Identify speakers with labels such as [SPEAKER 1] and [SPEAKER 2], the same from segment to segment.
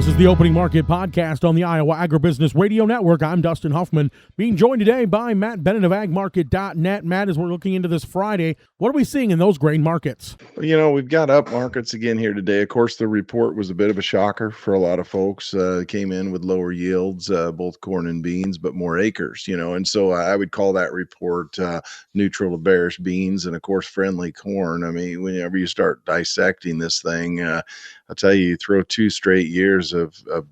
[SPEAKER 1] This is the Opening Market Podcast on the Iowa Agribusiness Radio Network. I'm Dustin Huffman, being joined today by Matt Bennett of AgMarket.net. Matt, as we're looking into this Friday, what are we seeing in those grain markets?
[SPEAKER 2] You know, we've got up markets again here today. Of course, the report was a bit of a shocker for a lot of folks. Came in with lower yields, both corn and beans, but more acres, and so I would call that report neutral to bearish beans and, of course, friendly corn. I mean, whenever you start dissecting this thing, I'll tell you throw 2 straight years of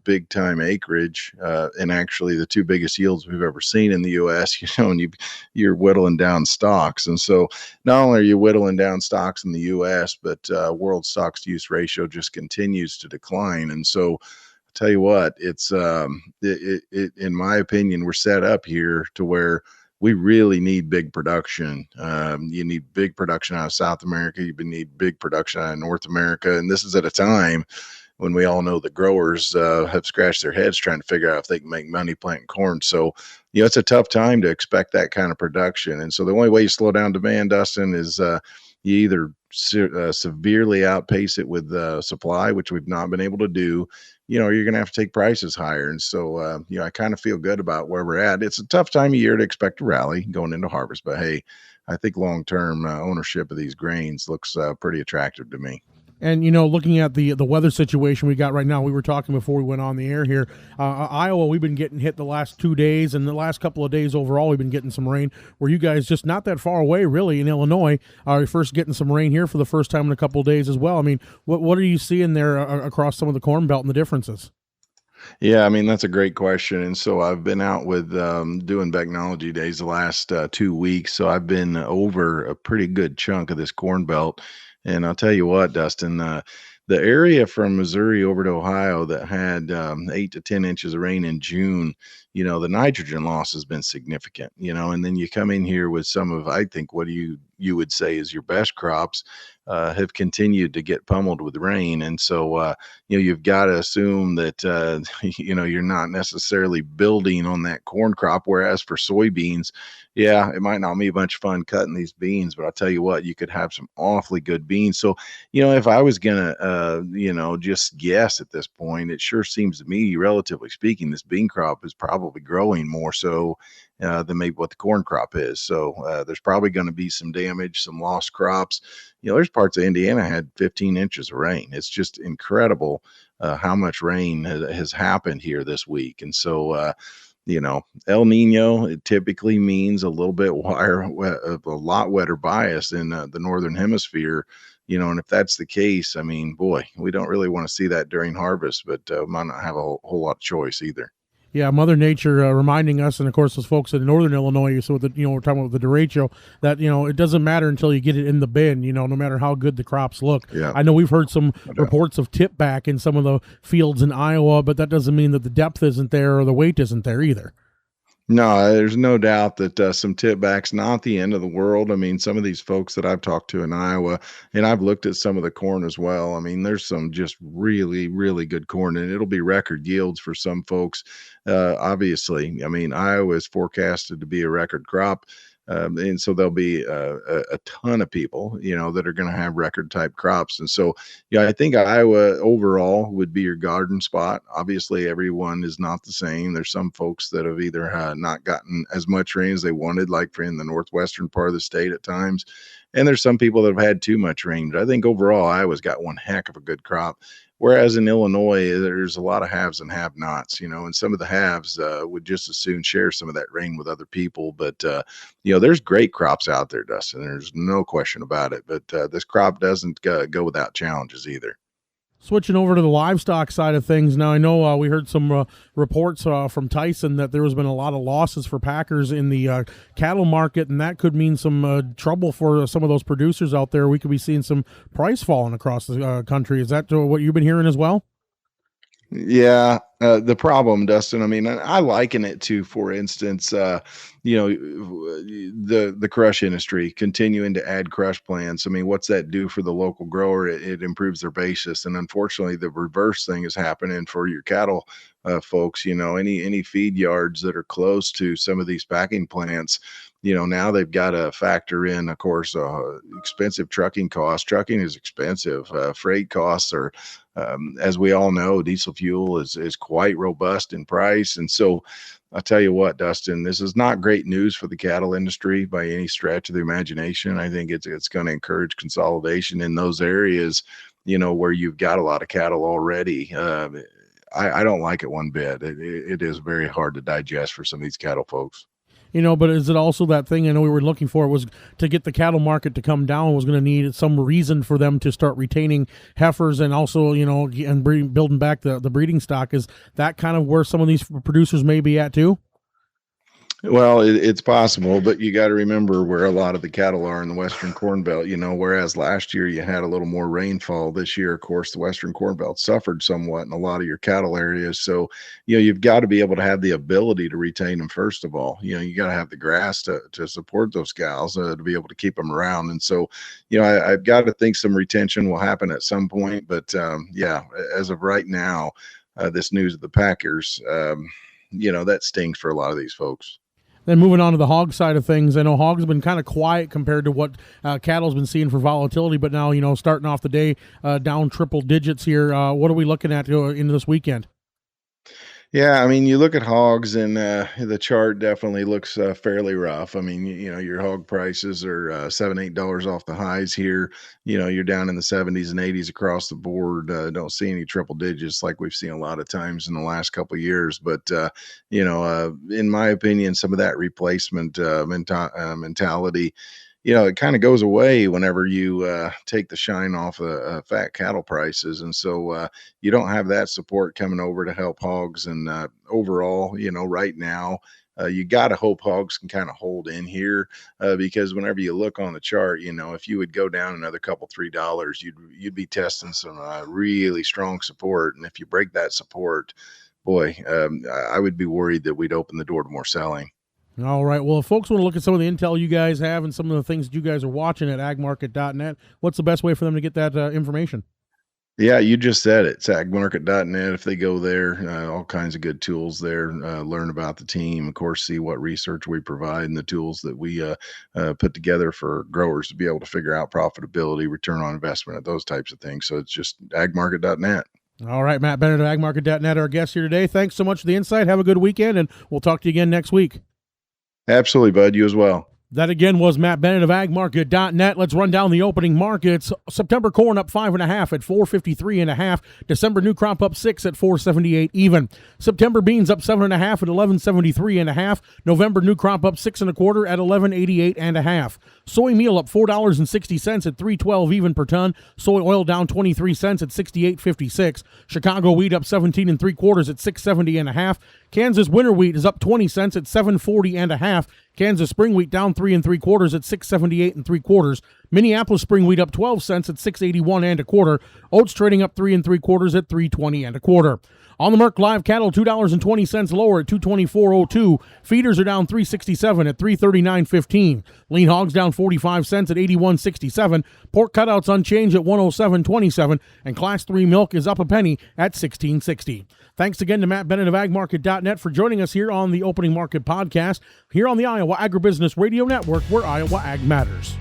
[SPEAKER 2] big-time acreage, and actually the 2 biggest yields we've ever seen in the U.S., and you're whittling down stocks. And so not only are you whittling down stocks in the U.S., but world stocks-to-use ratio just continues to decline. And so I'll tell you what, it's in my opinion, we're set up here to where we really need big production. You need big production out of South America. You need big production out of North America. And this is at a time when we all know the growers have scratched their heads trying to figure out if they can make money planting corn. So, it's a tough time to expect that kind of production. And so the only way you slow down demand, Dustin, is you either severely outpace it with supply, which we've not been able to do, or you're going to have to take prices higher. And so, I kind of feel good about where we're at. It's a tough time of year to expect a rally going into harvest, but hey, I think long-term ownership of these grains looks pretty attractive to me.
[SPEAKER 1] And, looking at the weather situation we got right now, we were talking before we went on the air here. Iowa, we've been getting hit the last 2 days, and the last couple of days overall, we've been getting some rain. Were you guys just not that far away, really, in Illinois? Are you first getting some rain here for the first time in a couple of days as well? I mean, what are you seeing there across some of the Corn Belt and the differences?
[SPEAKER 2] Yeah, I mean, that's a great question. And so I've been out with doing Technology Days the last 2 weeks. So I've been over a pretty good chunk of this Corn Belt. And I'll tell you what, Dustin, the area from Missouri over to Ohio that had 8 to 10 inches of rain in June, the nitrogen loss has been significant, and then you come in here with some of, I think, what you would say is your best crops have continued to get pummeled with rain. And so, you've got to assume that, you're not necessarily building on that corn crop. Whereas for soybeans, yeah, it might not be a bunch of fun cutting these beans, but I'll tell you what, you could have some awfully good beans. So, if I was going to, just guess at this point, it sure seems to me, relatively speaking, this bean crop is probably growing more so than maybe what the corn crop is. So there's probably going to be some damage, some lost crops. There's parts of Indiana had 15 inches of rain. It's just incredible how much rain has happened here this week. And so, El Nino, it typically means a little bit a lot wetter bias in the northern hemisphere. And if that's the case, I mean, boy, we don't really want to see that during harvest, but might not have a whole lot of choice either.
[SPEAKER 1] Yeah, Mother Nature reminding us, and of course those folks in northern Illinois, so we're talking about the derecho, that it doesn't matter until you get it in the bin, no matter how good the crops look.
[SPEAKER 2] Yeah.
[SPEAKER 1] I know we've heard some reports of tip back in some of the fields in Iowa, but that doesn't mean that the depth isn't there or the weight isn't there either.
[SPEAKER 2] No, there's no doubt that some tip back's not the end of the world. I mean, some of these folks that I've talked to in Iowa, and I've looked at some of the corn as well. I mean, there's some just really, really good corn, and it'll be record yields for some folks. Obviously, I mean, Iowa is forecasted to be a record crop. And so there'll be a ton of people, that are going to have record type crops. And so, I think Iowa overall would be your garden spot. Obviously, everyone is not the same. There's some folks that have either not gotten as much rain as they wanted, like in the northwestern part of the state at times. And there's some people that have had too much rain. But I think overall, Iowa's got one heck of a good crop. Whereas in Illinois, there's a lot of haves and have-nots, and some of the haves would just as soon share some of that rain with other people. But, there's great crops out there, Dustin. There's no question about it. But this crop doesn't go without challenges either.
[SPEAKER 1] Switching over to the livestock side of things now, I know we heard some reports from Tyson that there has been a lot of losses for packers in the cattle market, and that could mean some trouble for some of those producers out there. We could be seeing some price falling across the country. Is that what you've been hearing as well?
[SPEAKER 2] Yeah, the problem, Dustin, I mean, I liken it to, for instance, the crush industry continuing to add crush plants. I mean, what's that do for the local grower? It improves their basis. And unfortunately, the reverse thing is happening for your cattle folks. Any feed yards that are close to some of these packing plants, now they've got to factor in, of course, expensive trucking costs. Trucking is expensive. Freight costs are As we all know, diesel fuel is quite robust in price. And so I'll tell you what, Dustin, this is not great news for the cattle industry by any stretch of the imagination. I think it's going to encourage consolidation in those areas, where you've got a lot of cattle already. I don't like it one bit. It is very hard to digest for some of these cattle folks.
[SPEAKER 1] But is it also that thing I know we were looking for was to get the cattle market to come down was going to need some reason for them to start retaining heifers and also, and building back the breeding stock. Is that kind of where some of these producers may be at too?
[SPEAKER 2] Well, it's possible, but you got to remember where a lot of the cattle are in the Western Corn Belt, whereas last year you had a little more rainfall. This year, of course, the Western Corn Belt suffered somewhat in a lot of your cattle areas. So, you've got to be able to have the ability to retain them, first of all. You got to have the grass to support those cows to be able to keep them around. And so, I've got to think some retention will happen at some point. But, as of right now, this news of the Packers, that stings for a lot of these folks.
[SPEAKER 1] Then moving on to the hog side of things, I know hogs have been kind of quiet compared to what cattle's been seeing for volatility, but now, starting off the day down triple digits here. What are we looking at into this weekend?
[SPEAKER 2] Yeah, I mean, you look at hogs and the chart definitely looks fairly rough. I mean, your hog prices are $7-8 off the highs here. You're down in the 70s and 80s across the board. Don't see any triple digits like we've seen a lot of times in the last couple of years. But, in my opinion, some of that replacement mentality, it kind of goes away whenever you take the shine off fat cattle prices. And so you don't have that support coming over to help hogs. And overall, right now, you got to hope hogs can kind of hold in here because whenever you look on the chart, if you would go down another couple, $3, you'd be testing some really strong support. And if you break that support, boy, I would be worried that we'd open the door to more selling.
[SPEAKER 1] All right. Well, if folks want to look at some of the intel you guys have and some of the things that you guys are watching at AgMarket.net, what's the best way for them to get that information?
[SPEAKER 2] Yeah, you just said it. It's AgMarket.net. If they go there, all kinds of good tools there. Learn about the team, of course, see what research we provide and the tools that we put together for growers to be able to figure out profitability, return on investment, those types of things. So it's just AgMarket.net.
[SPEAKER 1] All right, Matt Bennett of AgMarket.net, our guest here today. Thanks so much for the insight. Have a good weekend, and we'll talk to you again next week.
[SPEAKER 2] Absolutely, bud. You as well.
[SPEAKER 1] That again was Matt Bennett of AgMarket.net. Let's run down the opening markets. September corn up 5.5 at 453.5. December new crop up 6 at 478 even. September beans up 7.5 at 1173.5. November new crop up 6.25 at 1188.5. Soy meal up $4.60 at 312 even per ton. Soy oil down 23 cents at 68.56. Chicago wheat up 17 3/4 at 670.5. Kansas winter wheat is up 20 cents at 740.5. Kansas spring wheat down 3 3/4 at 678 3/4. Minneapolis spring wheat up 12 cents at 681 1/4. Oats trading up 3 3/4 at 320 1/4. On the Merc live cattle, $2.20 lower at 224.02. Feeders are down 367 at 339.15. Lean hogs down 45 cents at 81.67. Pork cutouts unchanged at 107.27, and Class 3 milk is up a penny at 16.60. Thanks again to Matt Bennett of AgMarket.net for joining us here on the Opening Market Podcast, here on the Iowa Agribusiness Radio Network, where Iowa Ag matters.